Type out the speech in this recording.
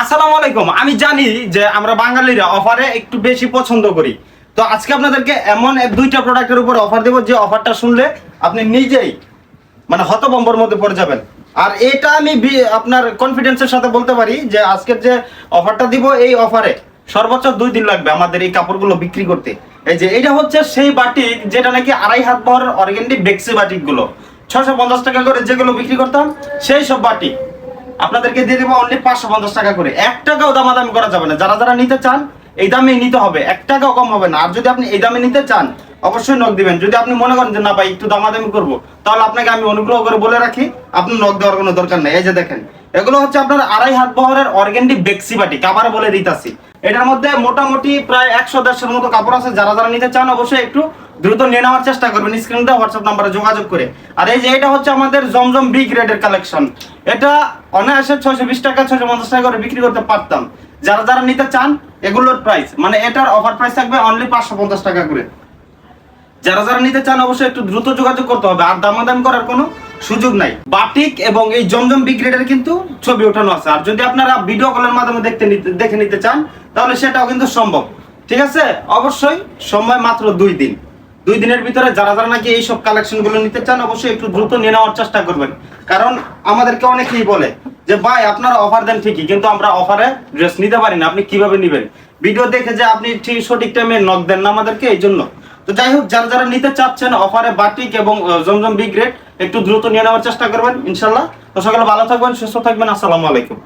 আসসালামু আলাইকুম। আমি জানি যে আমরা বাঙালিরা অফারে একটু বেশি পছন্দ করি। তো আজকে আপনাদেরকে এমন দুইটা প্রোডাক্টের উপর অফার দেব যে অফারটা শুনলে আপনি নিজেই মানে হতভম্বর মধ্যে পড়ে যাবেন। আর এটা আমি আপনার কনফিডেন্সের সাথে বলতে পারি যে আজকের যে অফারটা দিব এই অফারে সর্বোচ্চ 2 দিন লাগবে আমাদের এই কাপড়গুলো বিক্রি করতে। এই যে এটা হচ্ছে সেই বাটিক যেটা নাকি 2.5 হাত বহরের অর্গানডি বেক্সি বাটিকগুলো 650 টাকা করে যেগুলো বিক্রি করতাম সেই সব বাটিক আপনাদেরকে দিয়ে দেবো অনলি 550 টাকা করে। 1 টাকাও দামাদামি করা যাবে না। যারা যারা নিতে চান এই দামে নিতে হবে, 1 টাকাও কম হবে না। আর যদি আপনি এই দামে নিতে চান অবশ্যই নক দিবেন। যদি আপনি মনে করেন যে না ভাই একটু দামাদামি করবো, তাহলে আপনাকে আমি অনুগ্রহ করে বলে রাখি আপনি নক দেওয়ার কোনো দরকার নেই। এই যে দেখেন, এগুলো হচ্ছে আপনার 2.5 হাত বহরের অর্গানডি বেক্সি বাটিক। আবার বলে দিতেছি, এটার মধ্যে মোটামুটি প্রায় 100-150 মতো কাপড় আছে। যারা যারা নিতে চান অবশ্যই একটু দ্রুত নিয়ে নেওয়ার চেষ্টা করবেন স্ক্রিন দেওয়া হোয়াটসঅ্যাপ নাম্বারে যোগাযোগ করে। আর এই যে এটা হচ্ছে আমাদের জমজম বি গ্রেডের কালেকশন। এটা অনায়াসে 620 টাকা 650 টাকা করে বিক্রি করতে পারতাম। যারা যারা নিতে চান এগুলোর প্রাইস মানে এটার অফার প্রাইস থাকবে অনলি 550 টাকা করে। যারা যারা নিতে চান অবশ্যই একটু দ্রুত যোগাযোগ করতে হবে, আর দামাদামি করার কোনো সুযোগ নাই। বাটিক এবং এই জমজম বি গ্রেডের কিন্তু ছবি ওঠানো আছে। আর যদি আপনারা ভিডিও কলের মাধ্যমে দেখে নিতে চান তাহলে সেটাও কিন্তু সম্ভব। ঠিক আছে, অবশ্যই সময় মাত্র 2 দিন। 2 দিনের ভিতরে যারা যারা নাকি এই সব কালেকশন গুলো নিতে চান অবশ্যই একটু দ্রুত নিয়ে নেওয়ার চেষ্টা করবেন। কারণ আমাদেরকে অনেকেই বলে যে ভাই আপনারা অফার দেন ঠিকই, কিন্তু আমরা অফারে ড্রেস নিতে পারি না, আপনি কিভাবে নিবেন? ভিডিও দেখে যে আপনি ঠিক সঠিক টাইমে নক দেন না আমাদেরকে, এই জন্য। তো যাই হোক, যারা যারা নিতে চাচ্ছেন অফারে বাটিক এবং জমজম বি গ্রেড একটু দ্রুত নিয়ে নেওয়ার চেষ্টা করবেন ইনশাল্লাহ। তো সকলে ভালো থাকবেন, সুস্থ থাকবেন। আসসালামু আলাইকুম।